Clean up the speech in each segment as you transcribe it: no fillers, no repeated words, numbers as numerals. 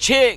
6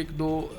1-2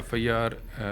FIR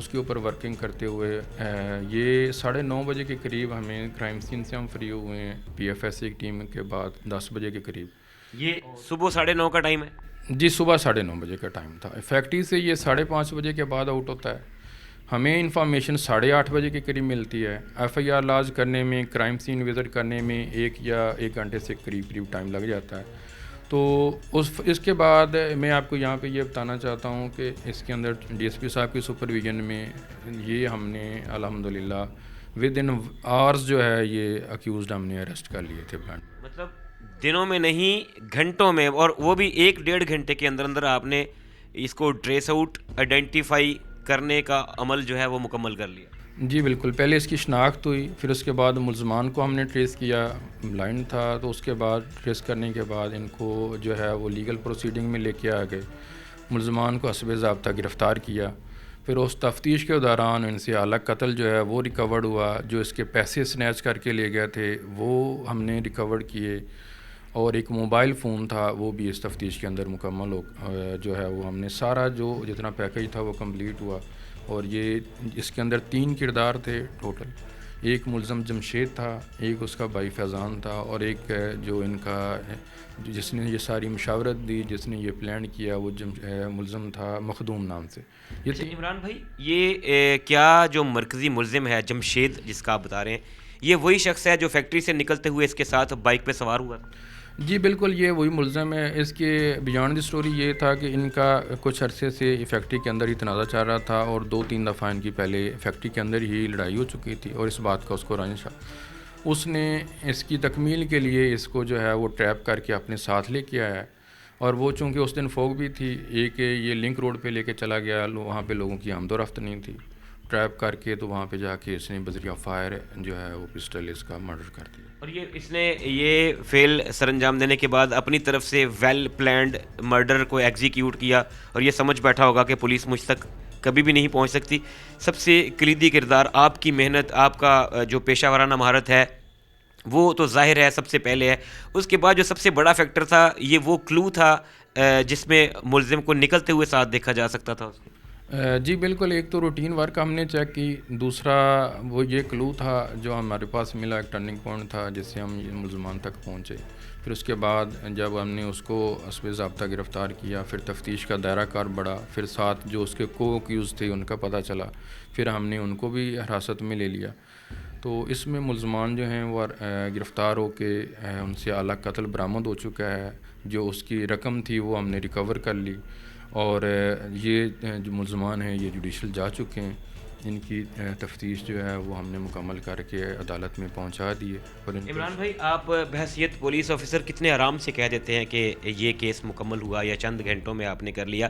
اس کے اوپر working کرتے ہوئے یہ 9:30 بجے کے قریب ہمیں کرائم سین سے ہم فری ہوئے ہیں PFS کی ٹیم کے بعد 10 بجے کے قریب. یہ صبح 9:30 کا ٹائم ہے؟ جی صبح 9:30 بجے کا ٹائم تھا. فیکٹری سے یہ 5:30 بجے کے بعد آؤٹ ہوتا ہے. ہمیں انفارمیشن 8:30 بجے کے قریب ملتی ہے. FIR لاج کرنے میں، کرائم سین وزٹ کرنے میں 1 گھنٹے سے قریب ٹائم لگ جاتا ہے. تو اس کے بعد میں آپ کو یہاں پہ یہ بتانا چاہتا ہوں کہ اس کے اندر DSP صاحب کی سپرویژن میں یہ ہم نے الحمدللہ ود ان آورز جو ہے یہ اکیوزڈ ہم نے اریسٹ کر لیے تھے. مطلب دنوں میں نہیں، گھنٹوں میں، اور وہ بھی 1-1.5 گھنٹے کے اندر آپ نے اس کو ٹریس آؤٹ، آئیڈینٹیفائی کرنے کا عمل جو ہے وہ مکمل کر لیا. جی بالکل. پہلے اس کی شناخت ہوئی، پھر اس کے بعد ملزمان کو ہم نے ٹریس کیا. بلائنڈ تھا تو اس کے بعد ٹریس کرنے کے بعد ان کو جو ہے وہ لیگل پروسیڈنگ میں لے کے آ گئے. ملزمان کو حسب ضابطہ گرفتار کیا. پھر اس تفتیش کے دوران ان سے اعلیٰ قتل جو ہے وہ ریکورڈ ہوا. جو اس کے پیسے سنیچ کر کے لے گئے تھے وہ ہم نے ریکورڈ کیے، اور ایک موبائل فون تھا وہ بھی اس تفتیش کے اندر مکمل جو ہے وہ ہم نے سارا جو جتنا پیکج تھا وہ کمپلیٹ ہوا. اور یہ اس کے اندر 3 کردار تھے ٹوٹل. ایک ملزم جمشید تھا، ایک اس کا بھائی فیضان تھا، اور ایک جو ان کا جس نے یہ ساری مشاورت دی، جس نے یہ پلان کیا، وہ ملزم تھا مخدوم نام سے. یہ عمران بھائی، یہ کیا جو مرکزی ملزم ہے جمشید جس کا آپ بتا رہے ہیں، یہ وہی شخص ہے جو فیکٹری سے نکلتے ہوئے اس کے ساتھ بائک پہ سوار ہوا؟ جی بالکل، یہ وہی ملزم ہے. اس کے بیانڈ دی سٹوری یہ تھا کہ ان کا کچھ عرصے سے فیکٹری کے اندر ہی تنازع چل رہا تھا، اور 2-3 دفعہ ان کی پہلے فیکٹری کے اندر ہی لڑائی ہو چکی تھی، اور اس بات کا اس کو رنج تھا. اس نے اس کی تکمیل کے لیے اس کو جو ہے وہ ٹریپ کر کے اپنے ساتھ لے کے آیا. اور وہ چونکہ اس دن فوگ بھی تھی، ایک یہ لنک روڈ پہ لے کے چلا گیا، وہاں پہ لوگوں کی آمد و رفت نہیں تھی. ٹریپ کر کے تو وہاں پہ جا کے اس نے بذریعہ فائر جو ہے وہ پسٹل اس کا مرڈر کر دیا. اور اس نے یہ فیل سر انجام دینے کے بعد اپنی طرف سے ویل پلانڈ مرڈر کو ایگزیکیوٹ کیا، اور یہ سمجھ بیٹھا ہوگا کہ پولیس مجھ تک کبھی بھی نہیں پہنچ سکتی. سب سے کلیدی کردار آپ کی محنت، آپ کا جو پیشہ ورانہ مہارت ہے وہ تو ظاہر ہے سب سے پہلے ہے. اس کے بعد جو سب سے بڑا فیکٹر تھا یہ وہ کلو تھا جس میں ملزم کو نکلتے ہوئے ساتھ دیکھا جا سکتا تھا. جی بالکل. ایک تو روٹین ورک ہم نے چیک کی، دوسرا وہ یہ کلو تھا جو ہمارے پاس ملا، ایک ٹرننگ پوائنٹ تھا جس سے ہم ملزمان تک پہنچے. پھر اس کے بعد جب ہم نے اس کو حسب ضابطہ گرفتار کیا، پھر تفتیش کا دائرہ کار بڑھا، پھر ساتھ جو اس کے کو ایکیوز تھے ان کا پتہ چلا، پھر ہم نے ان کو بھی حراست میں لے لیا. تو اس میں ملزمان جو ہیں وہ گرفتار ہو کے ان سے اعلیٰ قتل برآمد ہو چکا ہے. جو اس کی رقم تھی وہ ہم نے ریکور کر لی، اور یہ جو ملزمان ہیں یہ جوڈیشل جا چکے ہیں. ان کی تفتیش جو ہے وہ ہم نے مکمل کر کے عدالت میں پہنچا دی ہے. عمران بھائی، آپ بحیثیت پولیس آفیسر کتنے آرام سے کہہ دیتے ہیں کہ یہ کیس مکمل ہوا یا چند گھنٹوں میں آپ نے کر لیا؟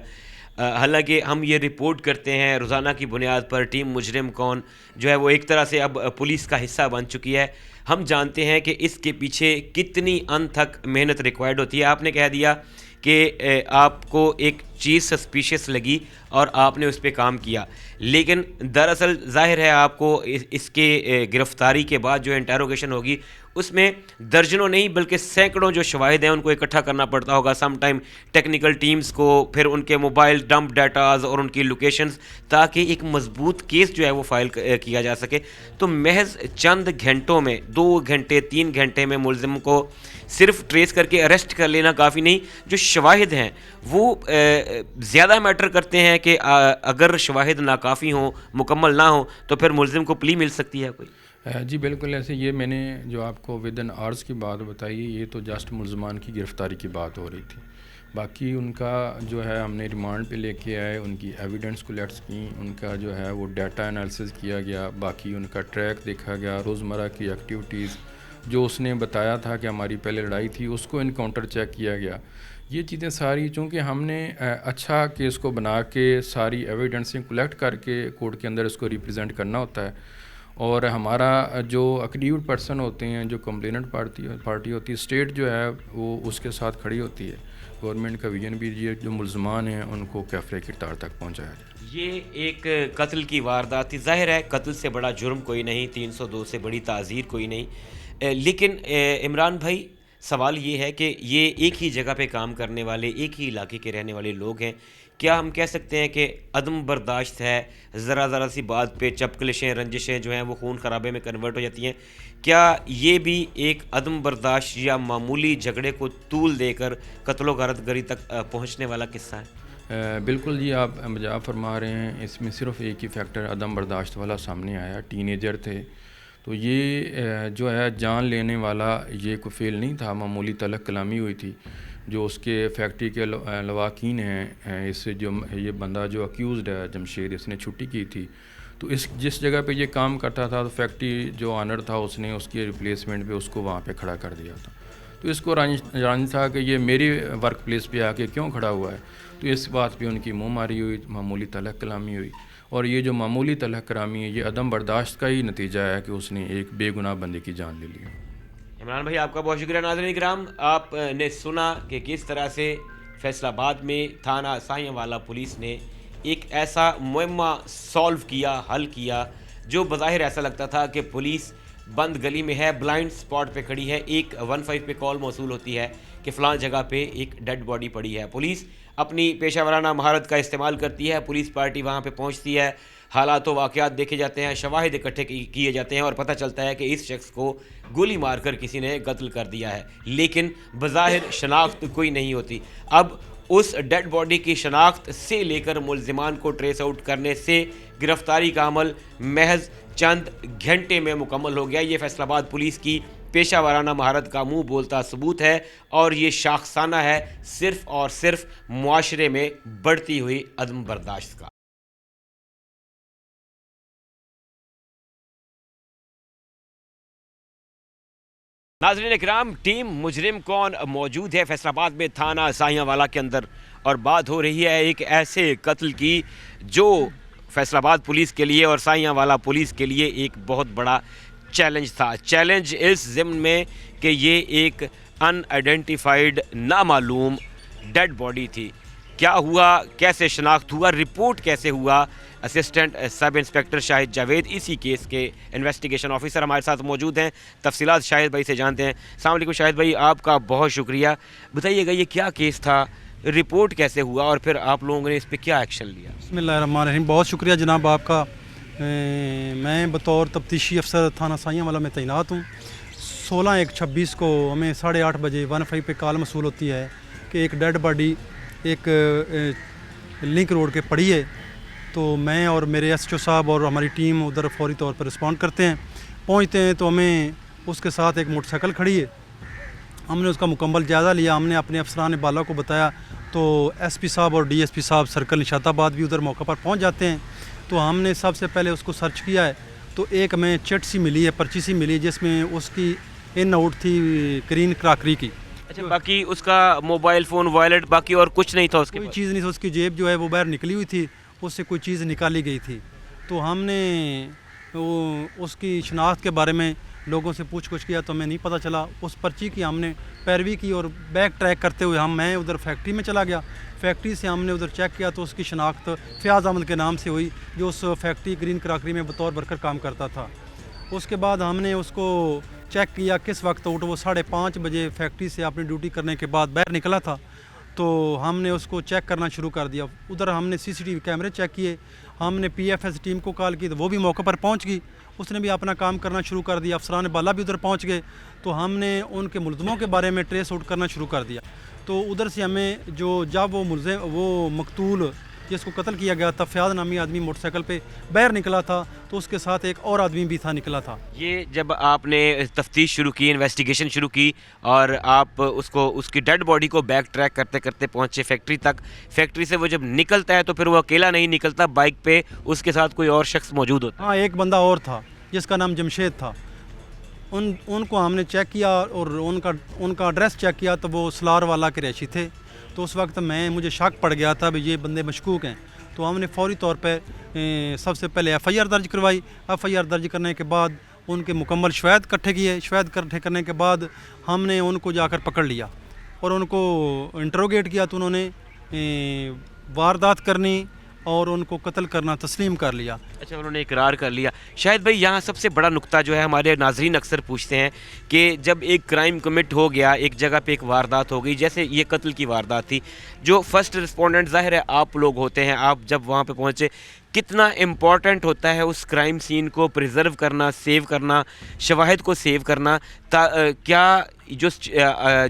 حالانکہ ہم یہ رپورٹ کرتے ہیں روزانہ کی بنیاد پر، ٹیم مجرم کون جو ہے وہ ایک طرح سے اب پولیس کا حصہ بن چکی ہے. ہم جانتے ہیں کہ اس کے پیچھے کتنی تک محنت ریکوائرڈ ہوتی ہے. آپ نے کہہ دیا کہ آپ کو ایک چیز سسپیشیس لگی اور آپ نے اس پہ کام کیا، لیکن دراصل ظاہر ہے آپ کو اس کے گرفتاری کے بعد جو انٹیروگیشن ہوگی اس میں درجنوں نہیں بلکہ سینکڑوں جو شواہد ہیں ان کو اکٹھا کرنا پڑتا ہوگا. سم ٹائم ٹیکنیکل ٹیمز کو، پھر ان کے موبائل ڈمپ ڈیٹاز اور ان کی لوکیشنز، تاکہ ایک مضبوط کیس جو ہے وہ فائل کیا جا سکے. تو محض چند گھنٹوں میں، 2 گھنٹے 3 گھنٹے میں ملزم کو صرف ٹریس کر کے اریسٹ کر لینا کافی نہیں. جو شواہد ہیں وہ زیادہ میٹر کرتے ہیں کہ اگر شواہد ناکافی ہوں، مکمل نہ ہوں، تو پھر ملزم کو پلی مل سکتی ہے کوئی. جی بالکل. ایسے یہ میں نے جو آپ کو ود ان آرز کی بات بتائی، یہ تو جسٹ ملزمان کی گرفتاری کی بات ہو رہی تھی. باقی ان کا جو ہے ہم نے ریمانڈ پہ لے کے آئے، ان کی ایویڈنس کولیکٹس کی، ان کا جو ہے وہ ڈیٹا انالیسس کیا گیا، باقی ان کا ٹریک دیکھا گیا، روزمرہ کی ایکٹیویٹیز جو اس نے بتایا تھا کہ ہماری پہلے لڑائی تھی اس کو انکاؤنٹر چیک کیا گیا. یہ چیزیں ساری چونکہ ہم نے اچھا کیس کو بنا کے ساری ایویڈنسیں کلیکٹ کر کے کورٹ کے اندر اس کو ریپرزینٹ کرنا ہوتا ہے. اور ہمارا جو اکریوڈ پرسن ہوتے ہیں، جو کمپلیننٹ پارٹی ہوتی ہے، اسٹیٹ جو ہے وہ اس کے ساتھ کھڑی ہوتی ہے. گورنمنٹ کا ویژن بھی یہ جو ملزمان ہیں ان کو کیفرے کردار تک پہنچایا جائے. یہ ایک قتل کی واردات تھی. ظاہر ہے قتل سے بڑا جرم کوئی نہیں، 302 سے بڑی تعزیر کوئی نہیں. لیکن عمران بھائی، سوال یہ ہے کہ یہ ایک ہی جگہ پہ کام کرنے والے، ایک ہی علاقے کے رہنے والے لوگ ہیں. کیا ہم کہہ سکتے ہیں کہ عدم برداشت ہے؟ ذرا سی بات پہ چپکلشیں رنجشیں جو ہیں وہ خون خرابے میں کنورٹ ہو جاتی ہیں. کیا یہ بھی ایک عدم برداشت یا معمولی جھگڑے کو طول دے کر قتل و غارت گری تک پہنچنے والا قصہ ہے؟ بالکل جی، آپ مجاب فرما رہے ہیں. اس میں صرف ایک ہی فیکٹر عدم برداشت والا سامنے آیا. ٹین ایجر تھے تو یہ جو ہے جان لینے والا یہ کوئی فیل نہیں تھا، معمولی تلق کلامی ہوئی تھی. جو اس کے فیکٹری کے لواحقین ہیں، اس جو یہ بندہ جو اکیوزڈ ہے جمشید، اس نے چھٹی کی تھی. تو جس جگہ پہ یہ کام کرتا تھا تو فیکٹری جو آنر تھا اس نے اس کی ریپلیسمنٹ پہ اس کو وہاں پہ کھڑا کر دیا تھا. تو اس کو جان تھا کہ یہ میری ورک پلیس پہ آ کے کیوں کھڑا ہوا ہے. تو اس بات پہ ان کی منہ ماری ہوئی، معمولی تلق کلامی ہوئی. اور یہ جو معمولی تلق کلامی ہے یہ عدم برداشت کا ہی نتیجہ ہے کہ اس نے ایک بے گناہ بندے کی جان لے لی. عمران بھائی آپ کا بہت شکریہ. ناظرین کرام، آپ نے سنا کہ کس طرح سے فیصل آباد میں تھانہ سائیاں والا پولیس نے ایک ایسا معمہ سالو کیا، حل کیا، جو بظاہر ایسا لگتا تھا کہ پولیس بند گلی میں ہے، بلائنڈ سپاٹ پہ کھڑی ہے. ایک 15 پہ کال موصول ہوتی ہے کہ فلاں جگہ پہ ایک ڈیڈ باڈی پڑی ہے. پولیس اپنی پیشہ ورانہ مہارت کا استعمال کرتی ہے، پولیس پارٹی وہاں پہ پہنچتی ہے، حالات و واقعات دیکھے جاتے ہیں، شواہد اکٹھے کیے جاتے ہیں اور پتہ چلتا ہے کہ اس شخص کو گولی مار کر کسی نے قتل کر دیا ہے. لیکن بظاہر شناخت کوئی نہیں ہوتی. اب اس ڈیڈ باڈی کی شناخت سے لے کر ملزمان کو ٹریس آؤٹ کرنے سے گرفتاری کا عمل محض چند گھنٹے میں مکمل ہو گیا. یہ فیصل آباد پولیس کی پیشہ ورانہ مہارت کا منہ بولتا ثبوت ہے اور یہ شاخسانہ ہے صرف اور صرف معاشرے میں بڑھتی ہوئی عدم برداشت کا. ناظرین اکرام، ٹیم مجرم کون موجود ہے فیصل آباد میں تھانہ سائیاں والا کے اندر، اور بات ہو رہی ہے ایک ایسے قتل کی جو فیصل آباد پولیس کے لیے اور سائیاں والا پولیس کے لیے ایک بہت بڑا چیلنج تھا. چیلنج اس ضمن میں کہ یہ ایک ان آئیڈینٹیفائڈ نامعلوم ڈیڈ باڈی تھی. کیا ہوا، کیسے شناخت ہوا، رپورٹ کیسے ہوا؟ اسسٹنٹ سب انسپیکٹر شاہد جاوید اسی کیس کے انویسٹیگیشن آفیسر ہمارے ساتھ موجود ہیں. تفصیلات شاہد بھائی سے جانتے ہیں. السلام علیکم شاہد بھائی، آپ کا بہت شکریہ. بتائیے گا یہ کیا کیس تھا، رپورٹ کیسے ہوا اور پھر آپ لوگوں نے اس پہ کیا ایکشن لیا؟ بسم اللہ الرحمن الرحیم. بہت شکریہ جناب آپ کا. میں بطور تفتیشی افسر تھانہ سائیاں والا میں تعینات ہوں. 16/1/26 کو ہمیں 8:30 بجے 15 پہ کال موصول ہوتی ہے کہ ایک ڈیڈ باڈی ایک لنک روڈ کے پڑی ہے. تو میں اور میرے ایس ایچ او صاحب اور ہماری ٹیم ادھر فوری طور پر رسپونڈ کرتے ہیں. پہنچتے ہیں تو ہمیں اس کے ساتھ ایک موٹر سائیکل کھڑی ہے. ہم نے اس کا مکمل جائزہ لیا. ہم نے اپنے افسران بالا کو بتایا تو ایس پی صاحب اور ڈی ایس پی صاحب سرکل نشاط آباد بھی ادھر موقع پر پہنچ جاتے ہیں. تو ہم نے سب سے پہلے اس کو سرچ کیا ہے. تو ایک ہمیں چٹ سی ملی ہے، پرچی سی ملی جس میں اس کی ان آؤٹ تھی گرین کراکری کی. اچھا، باقی اس کا موبائل فون، وائلٹ، باقی اور کچھ نہیں تھا اس کے کوئی پاس؟ چیز نہیں تھی. اس کی جیب جو ہے وہ باہر نکلی ہوئی تھی، اس سے کوئی چیز نکالی گئی تھی. تو ہم نے اس کی شناخت کے بارے میں لوگوں سے پوچھ گچھ کیا تو ہمیں نہیں پتہ چلا. اس پرچی کی ہم نے پیروی کی اور بیک ٹریک کرتے ہوئے میں ادھر فیکٹری میں چلا گیا. فیکٹری سے ہم نے ادھر چیک کیا تو اس کی شناخت فیاض احمد کے نام سے ہوئی، جو اس فیکٹری گرین کراکری میں بطور ورکر کام کرتا تھا. اس کے بعد ہم نے اس کو چیک کیا کس وقت آؤٹ. وہ 5:30 بجے فیکٹری سے اپنی ڈیوٹی کرنے کے بعد باہر نکلا تھا. تو ہم نے اس کو چیک کرنا شروع کر دیا. ادھر ہم نے سی سی ٹی وی کیمرے چیک کیے. ہم نے پی ایف ایس ٹیم کو کال کی تو وہ بھی موقع پر پہنچ گئی. اس نے بھی اپنا کام کرنا شروع کر دیا. افسران بالا بھی ادھر پہنچ گئے. تو ہم نے ان کے ملزموں کے بارے میں ٹریس آؤٹ کرنا شروع کر دیا. تو ادھر سے ہمیں جب وہ مقتول جس کو قتل کیا گیا تھا، فیاض نامی آدمی موٹر سائیکل پہ باہر نکلا تھا تو اس کے ساتھ ایک اور آدمی بھی تھا نکلا تھا. یہ جب آپ نے تفتیش شروع کی، انویسٹیگیشن شروع کی اور آپ اس کی ڈیڈ باڈی کو بیک ٹریک کرتے کرتے پہنچے فیکٹری تک، فیکٹری سے وہ جب نکلتا ہے تو پھر وہ اکیلا نہیں نکلتا، بائک پہ اس کے ساتھ کوئی اور شخص موجود ہوتا ہے؟ ہاں، ایک بندہ اور تھا جس کا نام جمشید تھا. ان کو ہم نے چیک کیا اور ان کا ایڈریس چیک کیا تو وہ سلار والا کے رہائشی تھے. تو اس وقت مجھے شک پڑ گیا تھا کہ یہ بندے مشکوک ہیں. تو ہم نے فوری طور پہ سب سے پہلے ایف آئی آر درج کروائی. ایف آئی آر درج کرنے کے بعد ان کے مکمل شواہد اکٹھے کیے. شواہد اکٹھے کرنے کے بعد ہم نے ان کو جا کر پکڑ لیا اور ان کو انٹروگیٹ کیا. تو انہوں نے واردات کرنی اور ان کو قتل کرنا تسلیم کر لیا. اچھا انہوں نے اقرار کر لیا. شاہد بھائی یہاں سب سے بڑا نقطہ جو ہے ہمارے ناظرین اکثر پوچھتے ہیں کہ جب ایک کرائم کمٹ ہو گیا, ایک جگہ پہ ایک واردات ہو گئی, جیسے یہ قتل کی واردات تھی, جو فرسٹ رسپونڈنٹ ظاہر ہے آپ لوگ ہوتے ہیں, آپ جب وہاں پہ پہنچے کتنا امپورٹنٹ ہوتا ہے اس کرائم سین کو پریزرو کرنا, سیو کرنا, شواہد کو سیو کرنا, کیا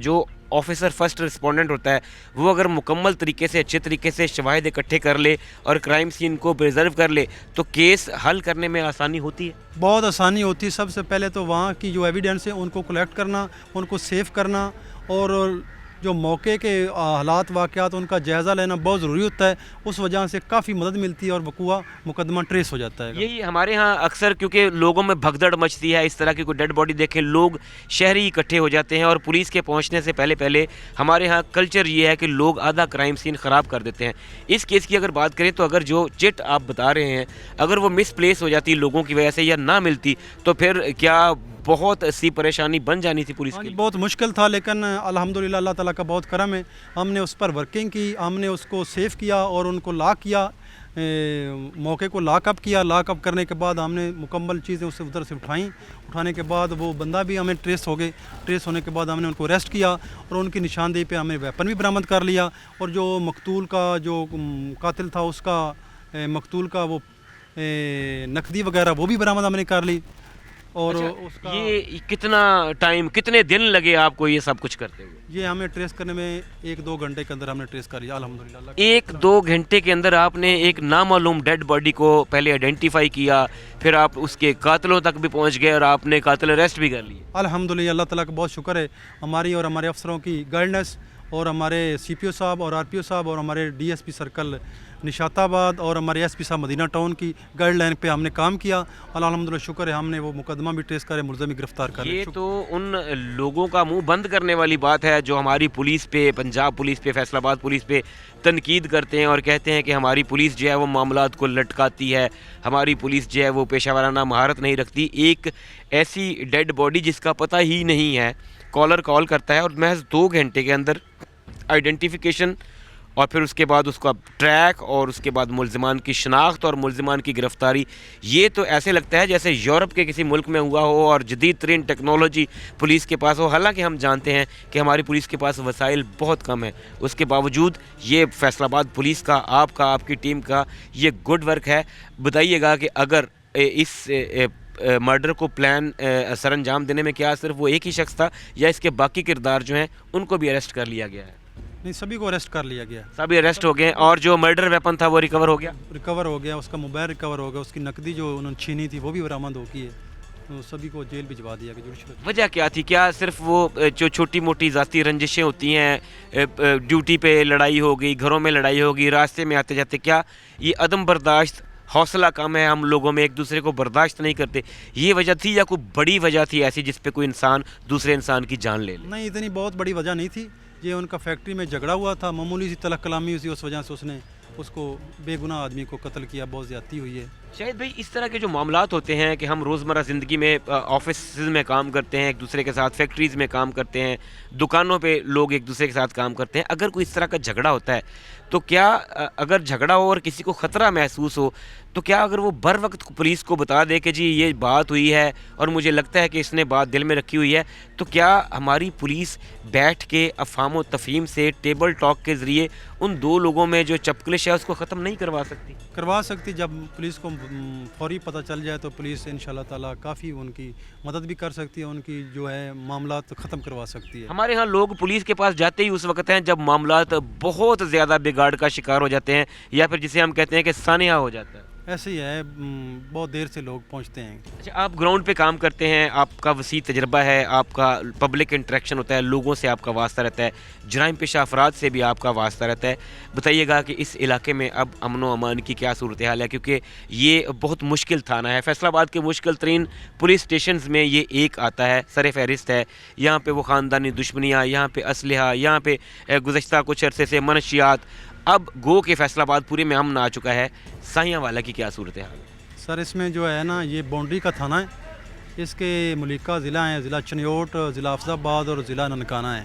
جو آفیسر فرسٹ رسپونڈنٹ ہوتا ہے وہ اگر مکمل طریقے سے اچھے طریقے سے شواہد اکٹھے کر لے اور کرائم سین کو پریزرو کر لے تو کیس حل کرنے میں آسانی ہوتی ہے؟ بہت آسانی ہوتی ہے. سب سے پہلے تو وہاں کی جو ایویڈنس ہے ان کو کلیکٹ کرنا, ان کو سیو کرنا, اور جو موقع کے حالات واقعات ان کا جائزہ لینا بہت ضروری ہوتا ہے. اس وجہ سے کافی مدد ملتی ہے اور وقوع مقدمہ ٹریس ہو جاتا ہے. یہی ہمارے ہاں اکثر کیونکہ لوگوں میں بھگدڑ مچتی ہے, اس طرح کی کوئی ڈیڈ باڈی دیکھیں لوگ شہری اکٹھے ہو جاتے ہیں, اور پولیس کے پہنچنے سے پہلے ہمارے ہاں کلچر یہ ہے کہ لوگ آدھا کرائم سین خراب کر دیتے ہیں. اس کیس کی اگر بات کریں تو اگر جو چٹ آپ بتا رہے ہیں اگر وہ مس پلیس ہو جاتی لوگوں کی وجہ سے یا نہ ملتی تو پھر کیا بہت سی پریشانی بن جانی تھی پولیس کی؟ بہت مشکل تھا, لیکن الحمدللہ اللہ تعالیٰ کا بہت کرم ہے, ہم نے اس پر ورکنگ کی, ہم نے اس کو سیو کیا اور ان کو لاک کیا, موقع کو لاک اپ کیا. لاک اپ کرنے کے بعد ہم نے مکمل چیزیں اس سے ادھر سے اٹھانے کے بعد وہ بندہ بھی ہمیں ٹریس ہو گئے. ٹریس ہونے کے بعد ہم نے ان کو اریسٹ کیا اور ان کی نشاندہی پہ ہمیں ویپن بھی برآمد کر لیا, اور جو مقتول کا جو قاتل تھا اس کا مقتول کا وہ نقدی وغیرہ وہ بھی برآمد ہم نے کر لی. اور اس کا یہ کتنا ٹائم, کتنے دن لگے آپ کو یہ سب کچھ کرتے ہوئے؟ یہ ہمیں ٹریس کرنے میں 1-2 گھنٹے کے اندر ہم نے ٹریس کر لیا الحمدللہ. 1-2 گھنٹے کے اندر آپ نے ایک نامعلوم ڈیڈ باڈی کو پہلے آئیڈینٹیفائی کیا, پھر آپ اس کے قاتلوں تک بھی پہنچ گئے اور آپ نے قاتل اریسٹ بھی کر لیے. الحمدللہ اللہ تعالیٰ کا بہت شکر ہے, ہماری اور ہمارے افسروں کی گائیڈنس اور ہمارے سی پی او صاحب اور آر پی او صاحب اور ہمارے ڈی ایس پی سرکل نشات آباد اور ہمارے ایس پی صاحب مدینہ ٹاؤن کی گائیڈ لائن پہ ہم نے کام کیا. الحمدللہ شکر ہے, ہم نے وہ مقدمہ بھی ٹریس کرے, ملزم بھی گرفتار کر لیا. یہ تو ان لوگوں کا منہ بند کرنے والی بات ہے جو ہماری پولیس پہ, پنجاب پولیس پہ, فیصل آباد پولیس پہ تنقید کرتے ہیں اور کہتے ہیں کہ ہماری پولیس جو ہے وہ معاملات کو لٹکاتی ہے, ہماری پولیس جو ہے وہ پیشہ ورانہ مہارت نہیں رکھتی. ایک ایسی ڈیڈ باڈی جس کا پتہ ہی نہیں ہے, کالر کال کرتا ہے اور محض 2 گھنٹے کے اندر آئیڈینٹیفیکیشن اور پھر اس کے بعد اس کا ٹریک اور اس کے بعد ملزمان کی شناخت اور ملزمان کی گرفتاری. یہ تو ایسے لگتا ہے جیسے یورپ کے کسی ملک میں ہوا ہو اور جدید ترین ٹیکنالوجی پولیس کے پاس ہو. حالانکہ ہم جانتے ہیں کہ ہماری پولیس کے پاس وسائل بہت کم ہیں, اس کے باوجود یہ فیصل آباد پولیس کا, آپ کی ٹیم کا یہ گڈ ورک ہے. بتائیے گا کہ اگر اس مرڈر کو پلان سر انجام دینے میں کیا صرف وہ ایک ہی شخص تھا یا اس کے باقی کردار جو ہیں ان کو بھی اریسٹ کر لیا گیا ہے؟ نہیں, سبھی کو اریسٹ کر لیا گیا, سبھی اریسٹ ہو گئے, اور جو مرڈر ویپن تھا وہ ریکور ہو گیا. اس کا موبائل ریکور ہو گیا, اس کی نقدی جو انہوں نے چھینی تھی وہ بھی برآمد ہو گئی ہے, تو سبھی کو جیل بھجوا دیا گیا. وجہ کیا تھی؟ کیا صرف وہ جو چھوٹی موٹی ذاتی رنجشیں ہوتی ہیں, ڈیوٹی پہ لڑائی ہو گئی, گھروں میں لڑائی ہو گئی, راستے میں آتے جاتے, کیا یہ عدم برداشت, حوصلہ کم ہے, ہم لوگوں میں ایک دوسرے کو برداشت نہیں کرتے, یہ وجہ تھی یا کوئی بڑی وجہ تھی ایسی جس پہ کوئی انسان دوسرے انسان کی جان لے لے؟ نہیں, اتنی بہت بڑی وجہ نہیں تھی. یہ ان کا فیکٹری میں جھگڑا ہوا تھا, معمولی سی تلخ کلامی ہوئی, اس وجہ سے اس نے اس کو بے گناہ آدمی کو قتل کیا. بہت زیادتی ہوئی ہے. شاہد بھائی اس طرح کے جو معاملات ہوتے ہیں کہ ہم روزمرہ زندگی میں آفیسز میں کام کرتے ہیں ایک دوسرے کے ساتھ, فیکٹریز میں کام کرتے ہیں, دکانوں پہ لوگ ایک دوسرے کے ساتھ کام کرتے ہیں, اگر کوئی اس طرح کا جھگڑا ہوتا ہے تو کیا اگر جھگڑا ہو اور کسی کو خطرہ محسوس ہو تو کیا اگر وہ بر وقت پولیس کو بتا دے کہ جی یہ بات ہوئی ہے اور مجھے لگتا ہے کہ اس نے بات دل میں رکھی ہوئی ہے, تو کیا ہماری پولیس بیٹھ کے افہام و تفہیم سے ٹیبل ٹاک کے ذریعے ان 2 لوگوں میں جو چپکلش ہے اس کو ختم نہیں کروا سکتی؟ کروا سکتی. جب پولیس کو فوری پتہ چل جائے تو پولیس انشاءاللہ تعالیٰ کافی ان کی مدد بھی کر سکتی ہے, ان کی جو ہے معاملات ختم کروا سکتی ہے. ہمارے ہاں لوگ پولیس کے پاس جاتے ہی اس وقت ہیں جب معاملات بہت زیادہ بگاڑ کا شکار ہو جاتے ہیں, یا پھر جسے ہم کہتے ہیں کہ سانحہ ہو جاتا ہے. ایسے ہی ہے, بہت دیر سے لوگ پہنچتے ہیں. اچھا, آپ گراؤنڈ پہ کام کرتے ہیں, آپ کا وسیع تجربہ ہے, آپ کا پبلک انٹریکشن ہوتا ہے, لوگوں سے آپ کا واسطہ رہتا ہے, جرائم پیشہ افراد سے بھی آپ کا واسطہ رہتا ہے. بتائیے گا کہ اس علاقے میں اب امن و امان کی کیا صورتحال ہے, کیونکہ یہ بہت مشکل تھانہ ہے, فیصل آباد کے مشکل ترین پولیس اسٹیشنز میں یہ ایک آتا ہے, سر فہرست ہے. یہاں پہ وہ خاندانی دشمنیاں, یہاں پہ اسلحہ, یہاں پہ گزشتہ کچھ عرصے سے منشیات, اب گو کہ فیصل آباد پورے میں امن آ چکا ہے. سائیاں والا کی کیا صورتحال ہے؟ سر اس میں جو ہے نا, یہ باؤنڈری کا تھانہ ہے, اس کے ملکہ ضلع ہیں, ضلع چنیوٹ, ضلع افضل آباد اور ضلع ننکانہ ہے.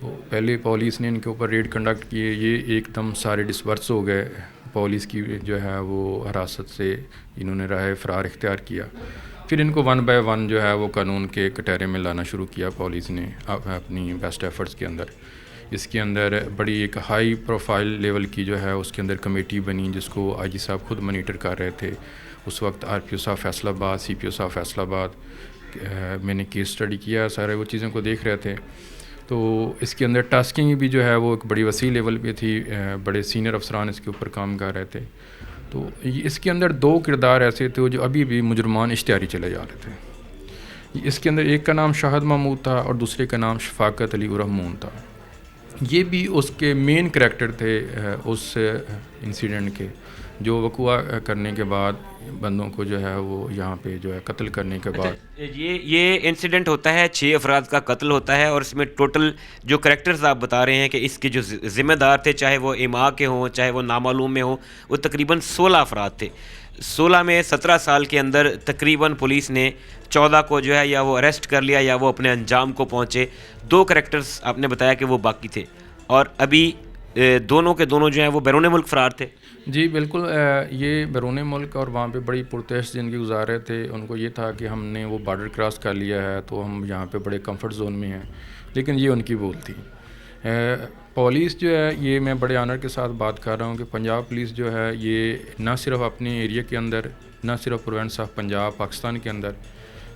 تو پہلے پولیس نے ان کے اوپر ریڈ کنڈکٹ کیے, یہ ایک دم سارے ڈسپرس ہو گئے. پولیس کی جو ہے وہ حراست سے انہوں نے راہ فرار اختیار کیا. پھر ان کو 1 بائی 1 جو ہے وہ قانون کے کٹہرے میں لانا شروع کیا پولیس نے اپنی بیسٹ ایفرٹس کے اندر. اس کے اندر بڑی ایک ہائی پروفائل لیول کی جو ہے اس کے اندر کمیٹی بنی, جس کو آئی جی صاحب خود مانیٹر کر رہے تھے. اس وقت آر پی او صاحب فیصل آباد, سی پی او صاحب فیصل آباد, میں نے کیس اسٹڈی کیا, سارے وہ چیزوں کو دیکھ رہے تھے. تو اس کے اندر ٹاسکنگ بھی جو ہے وہ ایک بڑی وسیع لیول پہ تھی, بڑے سینئر افسران اس کے اوپر کام کر رہے تھے. تو اس کے اندر 2 کردار ایسے تھے جو ابھی بھی مجرمان اشتہاری چلے جا رہے تھے. اس کے اندر ایک کا نام شاہد محمود تھا اور دوسرے کا نام شفاقت علی الرحمون تھا. یہ بھی اس کے مین کریکٹر تھے اس انسیڈنٹ کے, جو وقوع کرنے کے بعد بندوں کو جو ہے وہ یہاں پہ جو ہے قتل کرنے کے بعد یہ انسیڈنٹ ہوتا ہے, 6 افراد کا قتل ہوتا ہے, اور اس میں ٹوٹل جو کریکٹرز آپ بتا رہے ہیں کہ اس کے جو ذمہ دار تھے, چاہے وہ اماں کے ہوں چاہے وہ نامعلوم میں ہوں, وہ تقریباً 16 افراد تھے. 16 میں 17 سال کے اندر تقریباً پولیس نے 14 کو جو ہے یا وہ اریسٹ کر لیا یا وہ اپنے انجام کو پہنچے. 2 کریکٹرز آپ نے بتایا کہ وہ باقی تھے, اور ابھی دونوں کے دونوں جو ہیں وہ بیرون ملک فرار تھے. جی بالکل, یہ بیرون ملک اور وہاں پہ بڑی پرتعیش زندگی گزار رہے تھے. ان کو یہ تھا کہ ہم نے وہ بارڈر کراس کر لیا ہے تو ہم یہاں پہ بڑے کمفرٹ زون میں ہیں, لیکن یہ ان کی بھول تھی. پولیس جو ہے, یہ میں بڑے آنر کے ساتھ بات کر رہا ہوں کہ پنجاب پولیس جو ہے یہ نہ صرف اپنے ایریا کے اندر, نہ صرف پروونس آف پنجاب پاکستان کے اندر,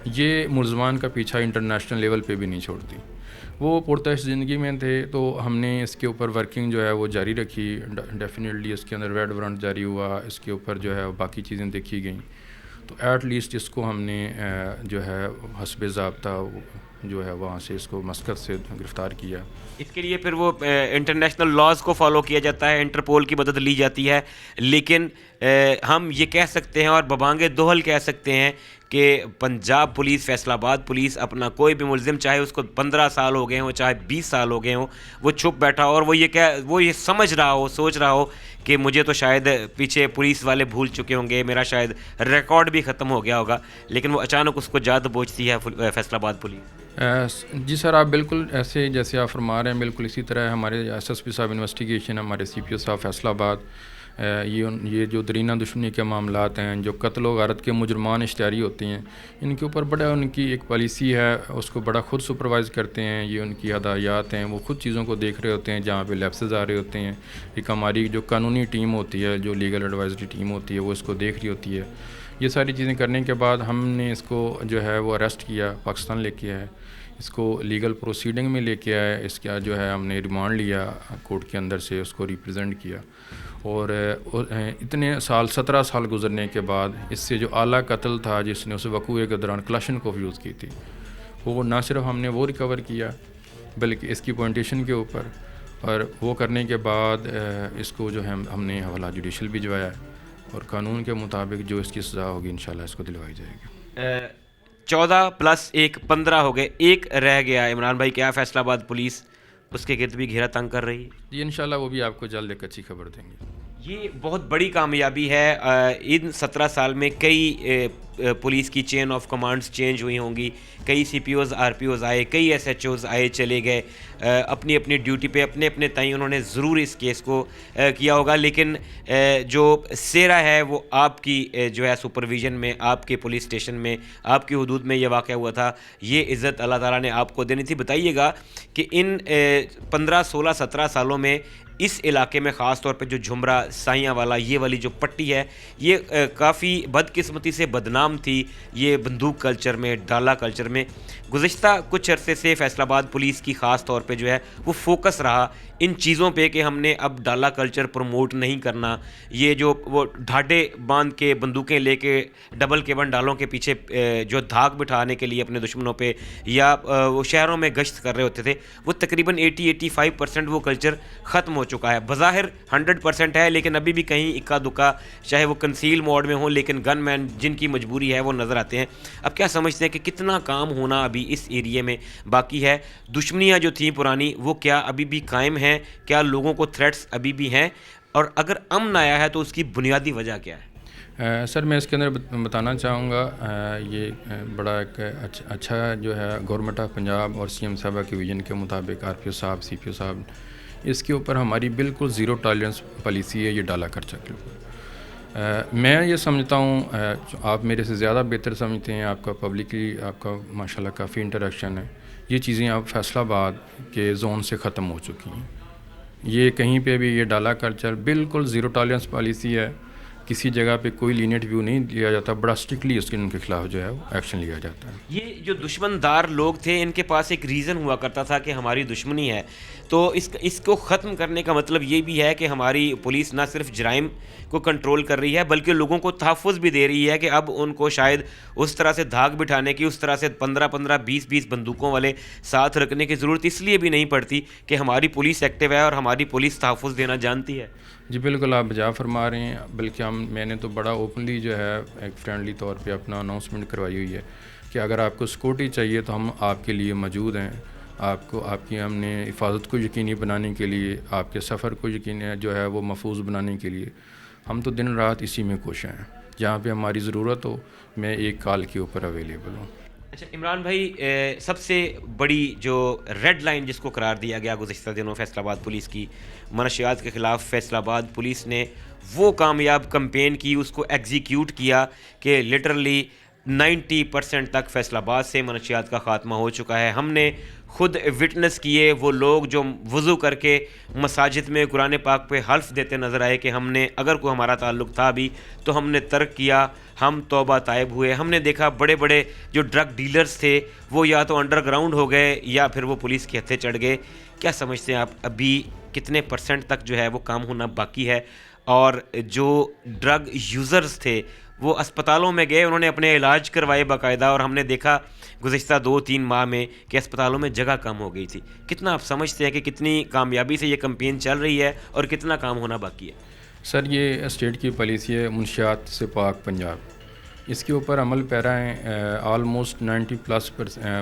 یہ ملزمان کا پیچھا انٹرنیشنل لیول پہ بھی نہیں چھوڑتی. وہ پرتعیش زندگی میں تھے تو ہم نے اس کے اوپر ورکنگ جو ہے وہ جاری رکھی. ڈیفینیٹلی اس کے اندر ریڈ وارنٹ جاری ہوا, اس کے اوپر جو ہے باقی چیزیں دیکھی گئیں. تو ایٹ لیسٹ اس کو ہم نے جو ہے حسب ضابطہ جو ہے وہاں سے اس کو مسقط سے گرفتار کیا. اس کے لیے پھر وہ انٹرنیشنل لاز کو فالو کیا جاتا ہے, انٹرپول کی مدد لی جاتی ہے. لیکن ہم یہ کہہ سکتے ہیں اور ببانگ دوہل کہہ سکتے ہیں کہ پنجاب پولیس, فیصل آباد پولیس اپنا کوئی بھی ملزم, چاہے اس کو 15 سال ہو گئے ہوں چاہے 20 سال ہو گئے ہوں, وہ چھپ بیٹھا ہو اور وہ یہ سمجھ رہا ہو, سوچ رہا ہو کہ مجھے تو شاید پیچھے پولیس والے بھول چکے ہوں گے, میرا شاید ریکارڈ بھی ختم ہو گیا ہوگا, لیکن وہ اچانک اس کو یاد پہنچتی ہے فیصل آباد پولیس. جی سر, آپ بالکل ایسے جیسے آپ فرما رہے ہیں بالکل اسی طرح ہمارے ایس ایس پی صاحب انویسٹیگیشن, ہمارے سی پی او صاحب فیصل آباد, یہ جو درینہ دشمنی کے معاملات ہیں, جو قتل و غارت کے مجرمان اشتہاری ہوتے ہیں, ان کے اوپر بڑا ان کی ایک پالیسی ہے, اس کو بڑا خود سپروائز کرتے ہیں. یہ ان کی ہدایات ہیں, وہ خود چیزوں کو دیکھ رہے ہوتے ہیں جہاں پہ لیپسز آ رہے ہوتے ہیں. ایک ہماری جو قانونی ٹیم ہوتی ہے, جو لیگل ایڈوائزری ٹیم ہوتی ہے, وہ اس کو دیکھ رہی ہوتی ہے. یہ ساری چیزیں کرنے کے بعد ہم نے اس کو جو ہے وہ اریسٹ کیا, پاکستان لے کے آئے, اس کو لیگل پروسیڈنگ میں لے کے آئے. اس کا جو ہے ہم نے ریمانڈ لیا کورٹ کے اندر سے, اس کو ریپرزینٹ کیا. اور اتنے سال 17 سال گزرنے کے بعد اس سے جو اعلیٰ قتل تھا جس نے اس وقوعے کے دوران کلاشنکوف یوز کی تھی, وہ نہ صرف ہم نے وہ ریکور کیا بلکہ اس کی پوائنٹیشن کے اوپر, اور وہ کرنے کے بعد اس کو جو ہے ہم نے حوالہ جوڈیشل بھجوایا, اور قانون کے مطابق جو اس کی سزا ہوگی انشاءاللہ اس کو دلوائی جائے گی. 14 + 1 15 ہو گئے, ایک رہ گیا. عمران بھائی, کیا فیصل آباد پولیس اس کے گرد بھی گھیرا تنگ کر رہی ہے؟ جی انشاءاللہ وہ بھی آپ کو جلد ایک اچھی خبر دیں گے. یہ بہت بڑی کامیابی ہے. ان 17 سال میں کئی پولیس کی چین آف کمانڈز چینج ہوئی ہوں گی, کئی C P Os R P Os آئے, کئی ایس ایچ اوز آئے چلے گئے, اپنی اپنی ڈیوٹی پہ اپنے اپنے تئیں انہوں نے ضرور اس کیس کو کیا ہوگا. لیکن جو سیرا ہے وہ آپ کی جو ہے سپرویژن میں, آپ کے پولیس اسٹیشن میں, آپ کی حدود میں یہ واقع ہوا تھا. یہ عزت اللہ تعالیٰ نے آپ کو دینی تھی. بتائیے گا کہ ان 15 16 17 سالوں میں اس علاقے میں خاص طور پہ جو جھمرا, سائیاں والا, یہ والی جو پٹی ہے, یہ کافی بدقسمتی سے بدنام تھی یہ بندوق کلچر میں, ڈالا کلچر میں. گزشتہ کچھ عرصے سے فیصل آباد پولیس کی خاص طور پہ جو ہے وہ فوکس رہا ان چیزوں پہ کہ ہم نے اب ڈالا کلچر پروموٹ نہیں کرنا. یہ جو وہ ڈھاڈے باندھ کے بندوقیں لے کے ڈبل کیبن ڈالوں کے پیچھے جو دھاک بٹھانے کے لیے اپنے دشمنوں پہ یا وہ شہروں میں گشت کر رہے ہوتے تھے, وہ تقریباً 80-85% وہ کلچر ختم ہو چکا ہے. بظاہر 100% ہے, لیکن ابھی بھی کہیں اکا دکا, چاہے وہ کنسیل موڈ میں ہوں, لیکن گن مین جن کی مجبوری ہے وہ نظر آتے ہیں. اب کیا سمجھتے ہیں کہ کتنا کام ہونا ابھی اس ایریے میں باقی ہے؟ دشمنیاں جو تھیں پرانی وہ کیا ابھی بھی قائم ہیں؟ کیا لوگوں کو تھریٹس ابھی بھی ہیں؟ اور اگر امن آیا ہے تو اس کی بنیادی وجہ کیا ہے؟ سر میں اس کے اندر بتانا چاہوں گا یہ بڑا ایک اچھا جو ہے گورنمنٹ آف پنجاب اور سی ایم صاحبہ کے ویژن کے مطابق آر پی او صاحب سی پی او صاحب اس کے اوپر ہماری بالکل زیرو ٹالرنس پالیسی ہے یہ ڈالا کرچا کے اوپر۔ میں یہ سمجھتا ہوں آپ میرے سے زیادہ بہتر سمجھتے ہیں، آپ کا پبلکلی آپ کا ماشاءاللہ کافی انٹریکشن ہے، یہ چیزیں اب فیصل آباد کے زون سے ختم ہو چکی ہیں۔ یہ کہیں پہ بھی یہ ڈالا کلچر بالکل زیرو ٹالرنس پالیسی ہے، کسی جگہ پہ کوئی لینیٹ ویو نہیں لیا جاتا، بڑا اسٹرکٹلی ان کے خلاف جو ہے وہ ایکشن لیا جاتا ہے۔ یہ جو دشمن دار لوگ تھے ان کے پاس ایک ریزن ہوا کرتا تھا کہ ہماری دشمنی ہے، تو اس کو ختم کرنے کا مطلب یہ بھی ہے کہ ہماری پولیس نہ صرف جرائم کو کنٹرول کر رہی ہے بلکہ لوگوں کو تحفظ بھی دے رہی ہے کہ اب ان کو شاید اس طرح سے دھاگ بٹھانے کی، اس طرح سے 15 20 بندوقوں والے ساتھ رکھنے کی ضرورت اس لیے بھی نہیں پڑتی کہ ہماری پولیس ایکٹیو ہے اور ہماری پولیس تحفظ دینا جانتی ہے۔ جی بالکل آپ بجا فرما رہے ہیں، بلکہ میں نے تو بڑا اوپنلی جو ہے ایک فرینڈلی طور پہ اپنا اناؤنسمنٹ کروائی ہوئی ہے کہ اگر آپ کو سیکورٹی چاہیے تو ہم آپ کے لیے موجود ہیں، آپ کی ہم نے حفاظت کو یقینی بنانے کے لیے، آپ کے سفر کو یقینی جو ہے وہ محفوظ بنانے کے لیے ہم تو دن رات اسی میں کوشاں ہیں، جہاں پہ ہماری ضرورت ہو میں ایک کال کے اوپر اویلیبل ہوں۔ اچھا عمران بھائی، سب سے بڑی جو ریڈ لائن جس کو قرار دیا گیا گزشتہ دنوں فیصل آباد پولیس کی، منشیات کے خلاف فیصل آباد پولیس نے وہ کامیاب کمپین کی، اس کو ایگزیکیوٹ کیا کہ لٹرلی 90% تک فیصل آباد سے منشیات کا خاتمہ ہو چکا ہے۔ ہم نے خود وٹنس کیے وہ لوگ جو وضو کر کے مساجد میں قرآن پاک پہ حلف دیتے نظر آئے کہ ہم نے اگر کوئی ہمارا تعلق تھا بھی تو ہم نے ترک کیا، ہم توبہ طائب ہوئے۔ ہم نے دیکھا بڑے بڑے جو ڈرگ ڈیلرز تھے وہ یا تو انڈر گراؤنڈ ہو گئے یا پھر وہ پولیس کے ہتھے چڑھ گئے۔ کیا سمجھتے ہیں آپ ابھی کتنے % تک جو ہے وہ کام ہونا باقی ہے؟ اور جو ڈرگ یوزرز تھے وہ اسپتالوں میں گئے، انہوں نے اپنے علاج کروائے باقاعدہ، اور ہم نے دیکھا گزشتہ 2-3 ماہ میں کہ اسپتالوں میں جگہ کم ہو گئی تھی۔ کتنا آپ سمجھتے ہیں کہ کتنی کامیابی سے یہ کمپین چل رہی ہے اور کتنا کام ہونا باقی ہے؟ سر یہ اسٹیٹ کی پالیسی ہے منشیات سے پاک پنجاب، اس کے اوپر عمل پیرا ہیں، آلموسٹ 90+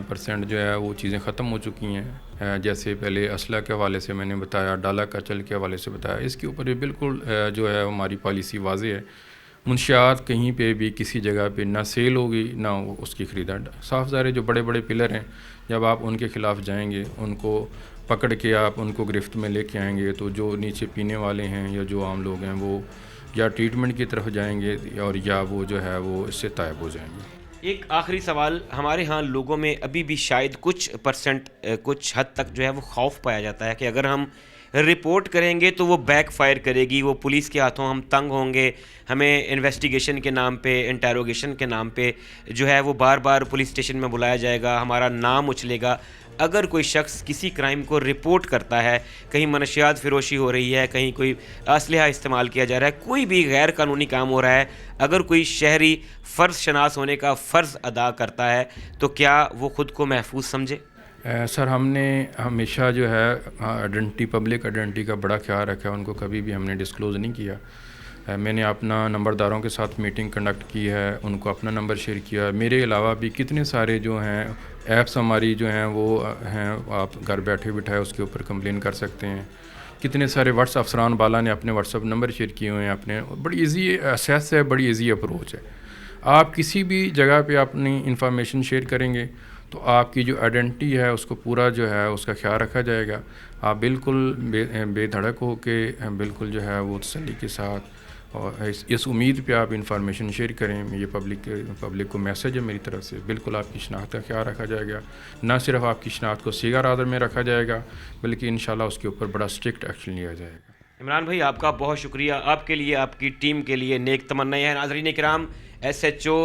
% جو ہے وہ چیزیں ختم ہو چکی ہیں۔ جیسے پہلے اسلحہ کے حوالے سے میں نے بتایا، ڈالا کچل کے حوالے سے بتایا، اس کے اوپر بھی بالکل جو ہے ہماری پالیسی واضح ہے۔ منشیات کہیں پہ بھی کسی جگہ پہ نہ سیل ہوگی نہ اس کی خریدار۔ صاف ظاہر ہے جو بڑے بڑے پلر ہیں جب آپ ان کے خلاف جائیں گے، ان کو پکڑ کے آپ ان کو گرفت میں لے کے آئیں گے تو جو نیچے پینے والے ہیں یا جو عام لوگ ہیں وہ یا ٹریٹمنٹ کی طرف جائیں گے اور یا وہ جو ہے وہ اس سے طائب ہو جائیں گے۔ ایک آخری سوال، ہمارے ہاں لوگوں میں ابھی بھی شاید کچھ حد تک جو ہے وہ خوف پایا جاتا ہے کہ اگر ہم رپورٹ کریں گے تو وہ بیک فائر کرے گی، وہ پولیس کے ہاتھوں ہم تنگ ہوں گے، ہمیں انویسٹیگیشن کے نام پہ، انٹیروگیشن کے نام پہ جو ہے وہ بار بار پولیس اسٹیشن میں بلایا جائے گا، ہمارا نام اچھلے گا۔ اگر کوئی شخص کسی کرائم کو رپورٹ کرتا ہے، کہیں منشیات فروشی ہو رہی ہے، کہیں کوئی اسلحہ استعمال کیا جا رہا ہے، کوئی بھی غیر قانونی کام ہو رہا ہے، اگر کوئی شہری فرض شناس ہونے کا فرض ادا کرتا ہے تو کیا وہ خود کو محفوظ سمجھے؟ سر ہم نے ہمیشہ جو ہے پبلک آئیڈینٹی کا بڑا خیال رکھا ہے، ان کو کبھی بھی ہم نے ڈسکلوز نہیں کیا۔ میں نے اپنا نمبرداروں کے ساتھ میٹنگ کنڈکٹ کی ہے، ان کو اپنا نمبر شیئر کیا۔ میرے علاوہ بھی کتنے سارے جو ہیں ایپس ہماری جو ہیں وہ ہیں، آپ گھر بیٹھے بٹھائے اس کے اوپر کمپلین کر سکتے ہیں۔ کتنے سارے افسران بالا نے اپنے واٹس ایپ نمبر شیئر کیے ہوئے ہیں، اپنے بڑی ایزی ایکسیس ہے، بڑی ایزی اپروچ ہے۔ آپ کسی بھی جگہ پہ اپنی انفارمیشن شیئر کریں گے تو آپ کی جو آئیڈینٹی ہے اس کو پورا جو ہے اس کا خیال رکھا جائے گا۔ آپ بالکل بے دھڑک ہو کے بالکل جو ہے وہ تسلی کے ساتھ اور اس امید پہ آپ انفارمیشن شیئر کریں۔ یہ پبلک کو میسیج ہے میری طرف سے، بالکل آپ کی شناخت کا خیال رکھا جائے گا، نہ صرف آپ کی شناخت کو سیگا رادر میں رکھا جائے گا بلکہ انشاءاللہ اس کے اوپر بڑا اسٹرکٹ ایکشن لیا جائے گا۔ عمران بھائی آپ کا بہت شکریہ، آپ کے لیے، آپ کی ٹیم کے لیے نیک تمنائیں ہیں۔ ناظرین کرام، SHO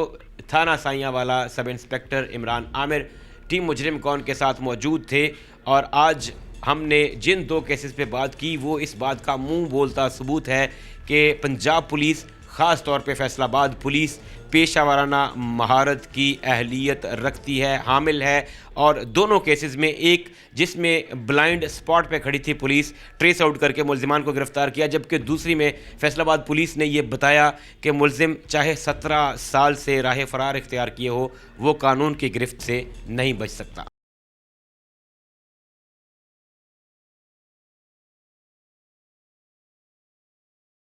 تھانہ سائیاں والا سب انسپکٹر عمران عامر ٹیم مجرم کون کے ساتھ موجود تھے، اور آج ہم نے جن 2 کیسز پہ بات کی وہ اس بات کا منہ بولتا ثبوت ہے کہ پنجاب پولیس، خاص طور پہ فیصل آباد پولیس، پیشہ ورانہ مہارت کی اہلیت رکھتی ہے، حامل ہے، اور دونوں کیسز میں ایک جس میں بلائنڈ سپاٹ پہ کھڑی تھی پولیس، ٹریس آؤٹ کر کے ملزمان کو گرفتار کیا، جبکہ دوسری میں فیصل آباد پولیس نے یہ بتایا کہ ملزم چاہے 17 سال سے راہ فرار اختیار کیے ہو، وہ قانون کی گرفت سے نہیں بچ سکتا۔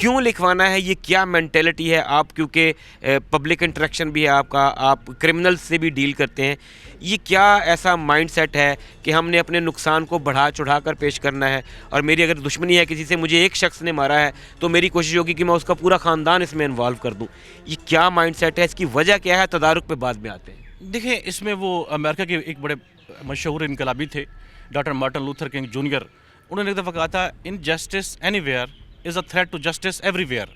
کیوں لکھوانا ہے؟ یہ کیا مینٹلٹی ہے آپ؟ کیونکہ پبلک انٹریکشن بھی ہے آپ کا، آپ کرمنل سے بھی ڈیل کرتے ہیں، یہ کیا ایسا مائنڈ سیٹ ہے کہ ہم نے اپنے نقصان کو بڑھا چڑھا کر پیش کرنا ہے؟ اور میری اگر دشمنی ہے کسی سے، مجھے ایک شخص نے مارا ہے تو میری کوشش ہوگی کہ میں اس کا پورا خاندان اس میں انوالو کر دوں. یہ کیا مائنڈ سیٹ ہے؟ اس کی وجہ کیا ہے؟ تدارک پہ بعد میں آتے ہیں. دیکھیں، اس میں وہ امریکہ کے ایک بڑے مشہور انقلابی تھے doctor Martin Luther King junior. انہوں نے ایک دفعہ کہا تھا injustice anywhere is a threat to justice everywhere.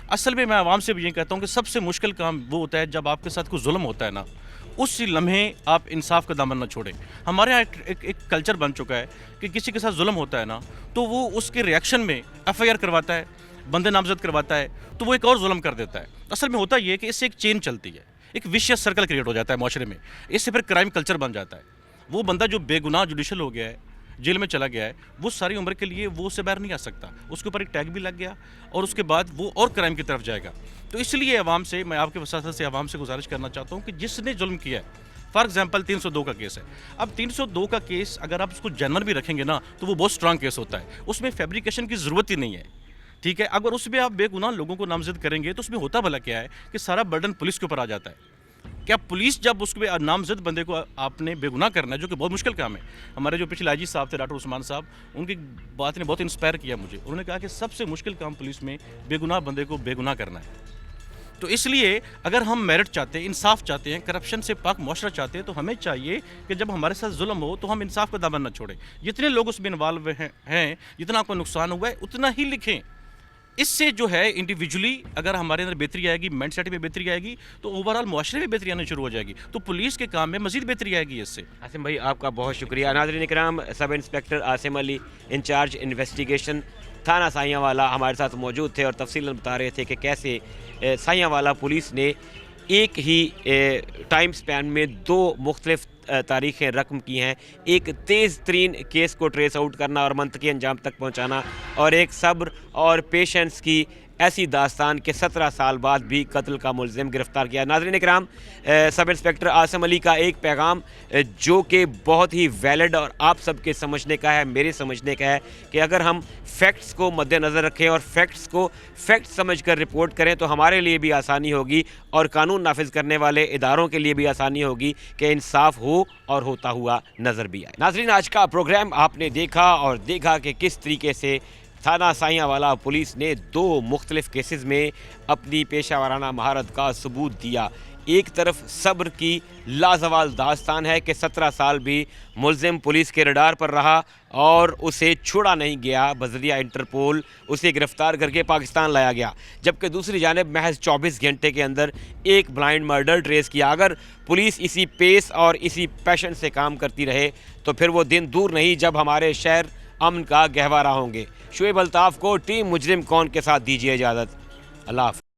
اصل میں عوام سے بھی یہ کہتا ہوں کہ سب سے مشکل کام وہ ہوتا ہے جب آپ کے ساتھ کوئی ظلم ہوتا ہے نا، اسی لمحے آپ انصاف کا دامن نہ چھوڑیں. ہمارے یہاں ایک کلچر بن چکا ہے کہ کسی کے ساتھ ظلم ہوتا ہے نا تو وہ اس کے ریئیکشن میں ایف آئی آر کرواتا ہے، بندے نامزد کرواتا ہے، تو وہ ایک اور ظلم کر دیتا ہے. اصل میں ہوتا یہ ہے کہ اس سے ایک چین چلتی ہے، ایک ویشیس سرکل کریٹ ہو جاتا ہے معاشرے میں. اس سے پھر کرائم کلچر بن جاتا ہے. وہ بندہ جو بے گناہ جوڈیشل ہو گیا ہے، جیل میں چلا گیا ہے، وہ ساری عمر کے لیے وہ اس سے باہر نہیں آ سکتا. اس کے اوپر ایک ٹیگ بھی لگ گیا اور اس کے بعد وہ اور کرائم کی طرف جائے گا. تو اس لیے عوام سے، میں آپ کے وساطت سے عوام سے گزارش کرنا چاہتا ہوں کہ جس نے ظلم کیا ہے، فار ایگزامپل 302 کا کیس ہے. اب 302 کا کیس اگر آپ اس کو جنرل بھی رکھیں گے نا تو وہ بہت اسٹرانگ کیس ہوتا ہے. اس میں فیبریکیشن کی ضرورت ہی نہیں ہے. ٹھیک ہے، اگر اس میں آپ بے گناہ لوگوں کو نامزد کریں گے تو اس میں ہوتا بھلا کیا ہے کہ سارا برڈن پولیس کے اوپر آ جاتا ہے. کیا پولیس جب اس کے نامزد بندے کو آپ نے بے گناہ کرنا ہے، جو کہ بہت مشکل کام ہے. ہمارے جو پچھلے آئی جی صاحب تھے ڈاکٹر عثمان صاحب، ان کی بات نے بہت انسپائر کیا مجھے. انہوں نے کہا کہ سب سے مشکل کام پولیس میں بے گناہ بندے کو بے گناہ کرنا ہے. تو اس لیے اگر ہم میرٹ چاہتے ہیں، انصاف چاہتے ہیں، کرپشن سے پاک معاشرہ چاہتے ہیں، تو ہمیں چاہیے کہ جب ہمارے ساتھ ظلم ہو تو ہم انصاف کا دامن نہ چھوڑیں. جتنے لوگ اس میں انوالو ہیں، جتنا آپ کو نقصان ہوا ہے اتنا ہی لکھیں. اس سے جو ہے انڈیویجولی اگر ہمارے اندر بہتری آئے گی، مائنڈ سیٹ میں بہتری آئے گی، تو اوور آل معاشرے میں بہتری آنا شروع ہو جائے گی. تو پولیس کے کام میں مزید بہتری آئے گی اس سے. عاصم بھائی آپ کا بہت شکریہ. ناظرین کرام، سب انسپیکٹر عاصم علی انچارج انویسٹیگیشن تھانہ سائیاں والا ہمارے ساتھ موجود تھے اور تفصیلاً بتا رہے تھے کہ کیسے سائیاں والا پولیس نے ایک ہی ٹائم سپین میں 2 مختلف تاریخیں رقم کی ہیں. ایک تیز ترین کیس کو ٹریس آؤٹ کرنا اور منطقی انجام تک پہنچانا، اور ایک صبر اور پیشنس کی ایسی داستان کہ 17 سال بعد بھی قتل کا ملزم گرفتار کیا. ناظرین اکرام، سب انسپیکٹر عاصم علی کا ایک پیغام جو کہ بہت ہی ویلڈ اور آپ سب کے سمجھنے کا ہے، میرے سمجھنے کا ہے، کہ اگر ہم فیکٹس کو مد نظر رکھیں اور فیکٹس کو فیکٹس سمجھ کر رپورٹ کریں تو ہمارے لیے بھی آسانی ہوگی اور قانون نافذ کرنے والے اداروں کے لیے بھی آسانی ہوگی کہ انصاف ہو اور ہوتا ہوا نظر بھی آئے. ناظرین، آج کا پروگرام آپ نے دیکھا کہ کس طریقے سے تھانہ سائیاں والا پولیس نے 2 مختلف کیسز میں اپنی پیشہ ورانہ مہارت کا ثبوت دیا. ایک طرف صبر کی لازوال داستان ہے کہ 17 سال بھی ملزم پولیس کے رڈار پر رہا اور اسے چھوڑا نہیں گیا. بذریعہ انٹرپول اسے گرفتار کر کے پاکستان لایا گیا. جبکہ دوسری جانب محض 24 گھنٹے کے اندر ایک بلائنڈ مرڈر ٹریس کیا. اگر پولیس اسی پیس اور اسی پیشن سے کام کرتی رہے تو پھر وہ دن دور نہیں جب ہمارے شہر امن کا گہوارہ ہوں گے. شعیب الطاف کو ٹیم مجرم کون کے ساتھ دیجیے اجازت. اللہ حافظ.